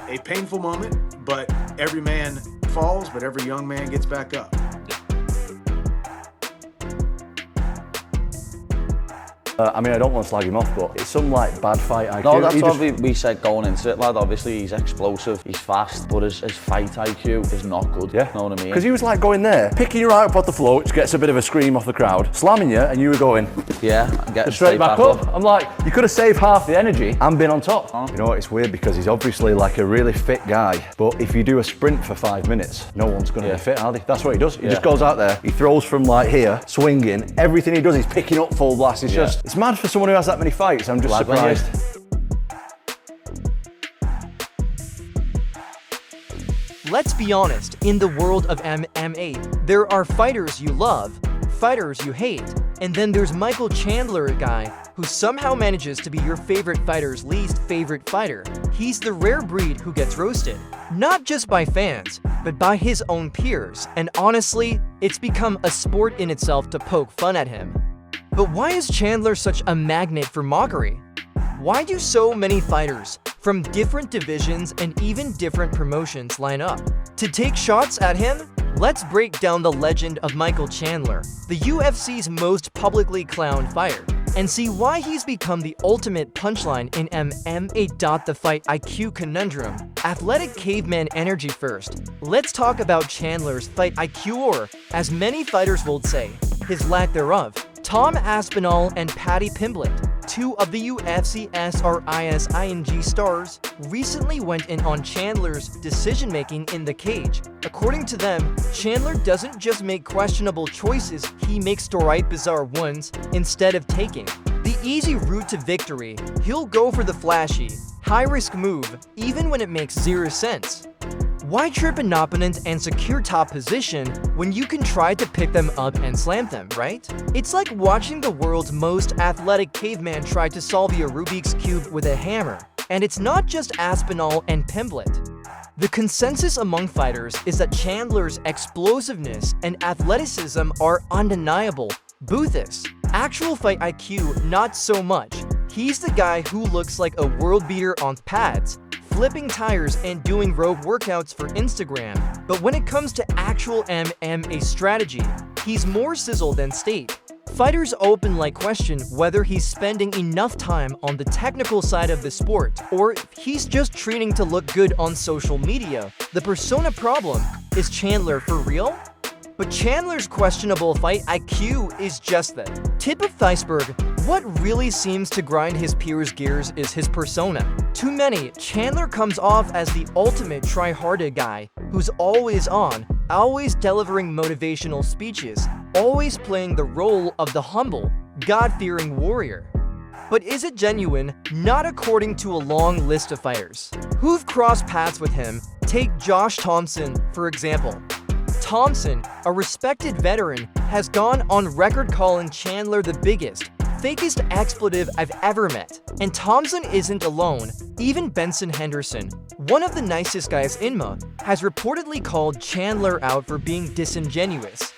a painful moment, but every man falls, but every young man gets back up. I mean, I don't want to slag him off, but it's some like bad fight IQ. No, that's what we said going into it, lad. Obviously, he's explosive, he's fast, but his fight IQ is not good. Yeah. You know what I mean? Because he was like going there, picking you right up off the floor, which gets a bit of a scream off the crowd, slamming you, and you were going and getting straight back up. I'm like, you could have saved half the energy and been on top. Oh. You know what? It's weird because he's obviously like a really fit guy, but if you do a sprint for 5 minutes, no one's going to be fit, are they? That's what he does. He just goes out there, he throws from like here, swinging. Everything he does, he's picking up full blast. It's just, it's mad for someone who has that many fights. I'm just surprised. Let's be honest, in the world of MMA, there are fighters you love, fighters you hate, and then there's Michael Chandler, a guy who somehow manages to be your favorite fighter's least favorite fighter. He's the rare breed who gets roasted, not just by fans, but by his own peers, and honestly, it's become a sport in itself to poke fun at him. But why is Chandler such a magnet for mockery? Why do so many fighters from different divisions and even different promotions line up to take shots at him? Let's break down the legend of Michael Chandler, the UFC's most publicly clowned fighter, and see why he's become the ultimate punchline in MMA. The Fight IQ conundrum. Athletic caveman energy first. Let's talk about Chandler's fight IQ, or, as many fighters will say, his lack thereof. Tom Aspinall and Paddy Pimblett, two of the UFC SRISING stars, recently went in on Chandler's decision-making in the cage. According to them, Chandler doesn't just make questionable choices, he makes downright bizarre ones instead of taking the easy route to victory. He'll go for the flashy, high-risk move, even when it makes zero sense. Why trip an opponent and secure top position when you can try to pick them up and slam them, right? It's like watching the world's most athletic caveman try to solve a Rubik's Cube with a hammer. And it's not just Aspinall and Pimblett. The consensus among fighters is that Chandler's explosiveness and athleticism are undeniable. Boothis, actual fight IQ, not so much. He's the guy who looks like a world beater on pads, flipping tires and doing rope workouts for Instagram. But when it comes to actual MMA strategy, he's more sizzle than steak. Fighters openly question whether he's spending enough time on the technical side of the sport, or if he's just training to look good on social media. The persona problem, is Chandler for real? But Chandler's questionable fight IQ is just the tip of the iceberg. What really seems to grind his peers' gears is his persona. To many, Chandler comes off as the ultimate try-harder guy who's always on, always delivering motivational speeches, always playing the role of the humble, God-fearing warrior. But is it genuine? Not according to a long list of fighters who've crossed paths with him. Take Josh Thompson, for example. Thompson, a respected veteran, has gone on record calling Chandler the biggest, fakest expletive I've ever met. And Thompson isn't alone. Even Benson Henderson, one of the nicest guys in MA, has reportedly called Chandler out for being disingenuous.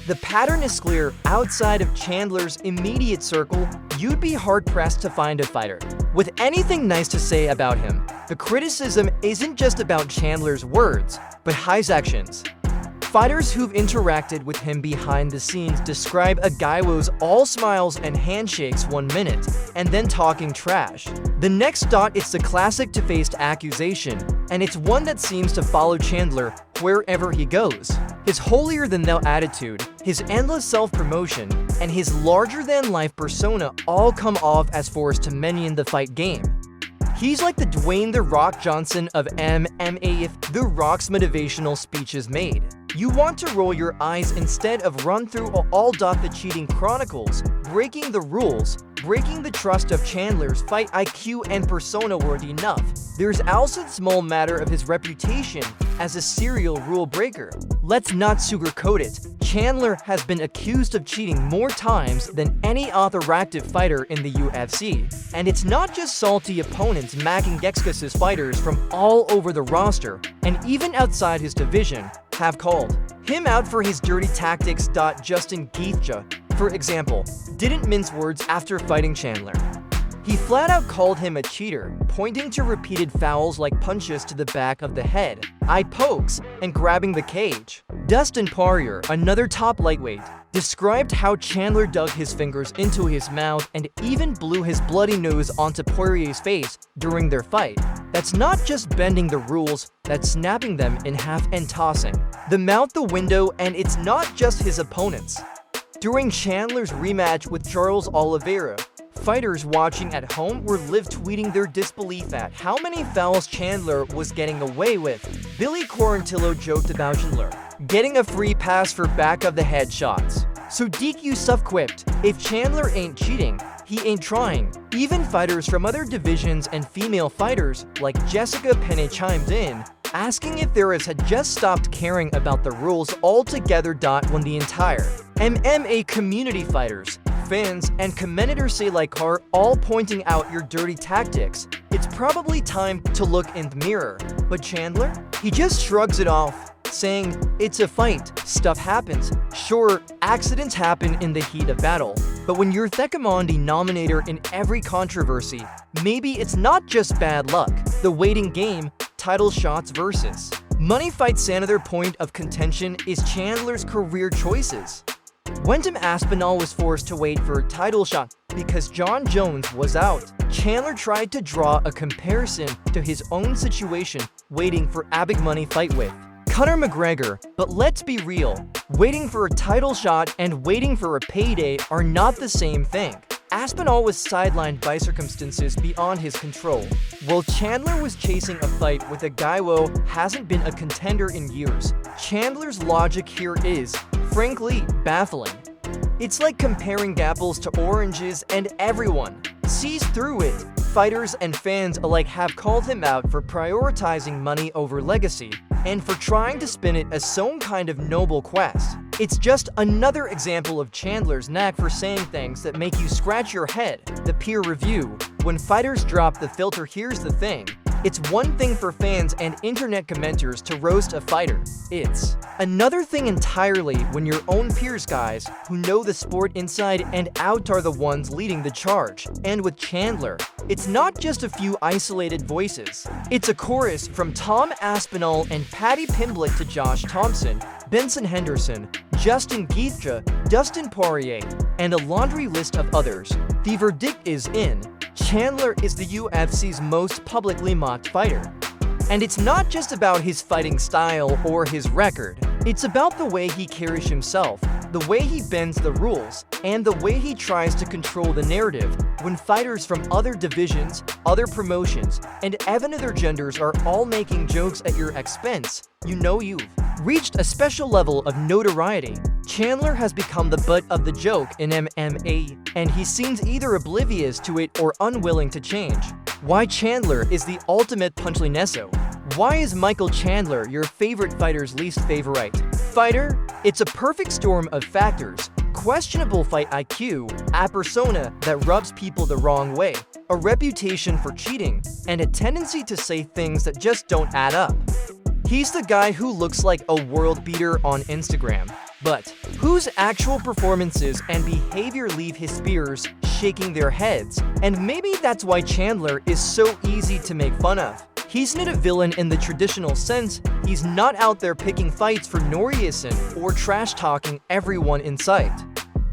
The pattern is clear. Outside of Chandler's immediate circle, you'd be hard-pressed to find a fighter with anything nice to say about him. The criticism isn't just about Chandler's words, but his actions. Fighters who've interacted with him behind the scenes describe a guy who's all smiles and handshakes 1 minute, and then talking trash. The next dot is the classic two-faced accusation, and it's one that seems to follow Chandler wherever he goes. His holier-than-thou attitude, his endless self-promotion, and his larger-than-life persona all come off as force to many in the fight game. He's like the Dwayne "The Rock" Johnson of MMA if The Rock's motivational speech is made. You want to roll your eyes instead of run through all the cheating chronicles, breaking the rules, breaking the trust of Chandler's fight IQ and persona weren't enough. There's also the small matter of his reputation as a serial rule breaker. Let's not sugarcoat it. Chandler has been accused of cheating more times than any other active fighter in the UFC. And it's not just salty opponents making excuses. Fighters from all over the roster, and even outside his division, have called him out for his dirty tactics. Justin Gaethje, for example, didn't mince words after fighting Chandler. He flat out called him a cheater, pointing to repeated fouls like punches to the back of the head, eye pokes, and grabbing the cage. Dustin Poirier, another top lightweight, described how Chandler dug his fingers into his mouth and even blew his bloody nose onto Poirier's face during their fight. That's not just bending the rules, that's snapping them in half and tossing them out the window, and it's not just his opponents. During Chandler's rematch with Charles Oliveira, fighters watching at home were live tweeting their disbelief at how many fouls Chandler was getting away with. Billy Quarantillo joked about Chandler getting a free pass for back of the head shots. So Deke Yusuf quipped, "If Chandler ain't cheating, he ain't trying." Even fighters from other divisions and female fighters like Jessica Penne chimed in, asking if there had just stopped caring about the rules altogether. When the entire MMA community, fighters, fans, and commentators say like are all pointing out your dirty tactics, it's probably time to look in the mirror. But Chandler? He just shrugs it off, saying, "It's a fight, stuff happens. Sure, accidents happen in the heat of battle, but when you're the common denominator in every controversy, maybe it's not just bad luck." The waiting game, title shots versus money fights. Another point of contention is Chandler's career choices. When Aspinall was forced to wait for a title shot because John Jones was out, Chandler tried to draw a comparison to his own situation waiting for a big money fight with Conor McGregor. But let's be real, waiting for a title shot and waiting for a payday are not the same thing. Aspinall was sidelined by circumstances beyond his control, while Chandler was chasing a fight with a guy who hasn't been a contender in years. Chandler's logic here is, frankly, baffling. It's like comparing apples to oranges, and everyone sees through it. Fighters and fans alike have called him out for prioritizing money over legacy, and for trying to spin it as some kind of noble quest. It's just another example of Chandler's knack for saying things that make you scratch your head. The peer review. When fighters drop the filter, here's the thing. It's one thing for fans and internet commenters to roast a fighter. It's another thing entirely when your own peers, guys who know the sport inside and out, are the ones leading the charge. And with Chandler, it's not just a few isolated voices. It's a chorus from Tom Aspinall and Paddy Pimblett to Josh Thompson, Benson Henderson, Justin Gaethje, Dustin Poirier, and a laundry list of others. The verdict is in. Chandler is the UFC's most publicly mocked fighter. And it's not just about his fighting style or his record. It's about the way he carries himself, the way he bends the rules, and the way he tries to control the narrative. When fighters from other divisions, other promotions, and even other genders are all making jokes at your expense, you know you've reached a special level of notoriety. Chandler has become the butt of the joke in MMA, and he seems either oblivious to it or unwilling to change. Why Chandler is the ultimate punchlinesso. Why is Michael Chandler your favorite fighter's least favorite fighter? It's a perfect storm of factors. Questionable fight IQ, a persona that rubs people the wrong way, a reputation for cheating, and a tendency to say things that just don't add up. He's the guy who looks like a world beater on Instagram, but whose actual performances and behavior leave his peers shaking their heads. And maybe that's why Chandler is so easy to make fun of. He's not a villain in the traditional sense. He's not out there picking fights for no reason or trash-talking everyone in sight.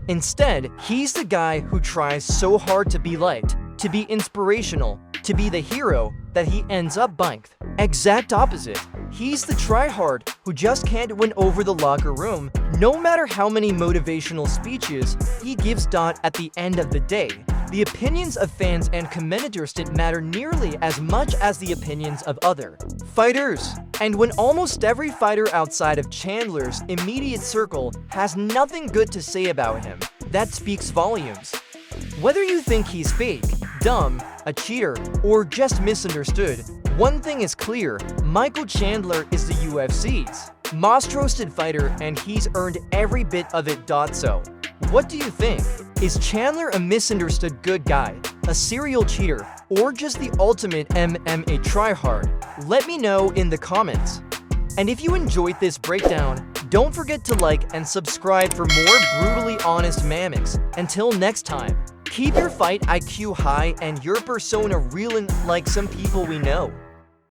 Instead, he's the guy who tries so hard to be liked, to be inspirational, to be the hero, that he ends up bunked. Exact opposite. He's the tryhard who just can't win over the locker room, no matter how many motivational speeches he gives. At the end of the day, the opinions of fans and commentators didn't matter nearly as much as the opinions of other fighters. And when almost every fighter outside of Chandler's immediate circle has nothing good to say about him, that speaks volumes. Whether you think he's fake, dumb, a cheater, or just misunderstood, one thing is clear: Michael Chandler is the UFC's most trusted fighter, and he's earned every bit of it. So, what do you think? Is Chandler a misunderstood good guy, a serial cheater, or just the ultimate MMA tryhard? Let me know in the comments. And if you enjoyed this breakdown, don't forget to like and subscribe for more brutally honest mamics. Until next time. Keep your fight IQ high and your persona real like some people we know.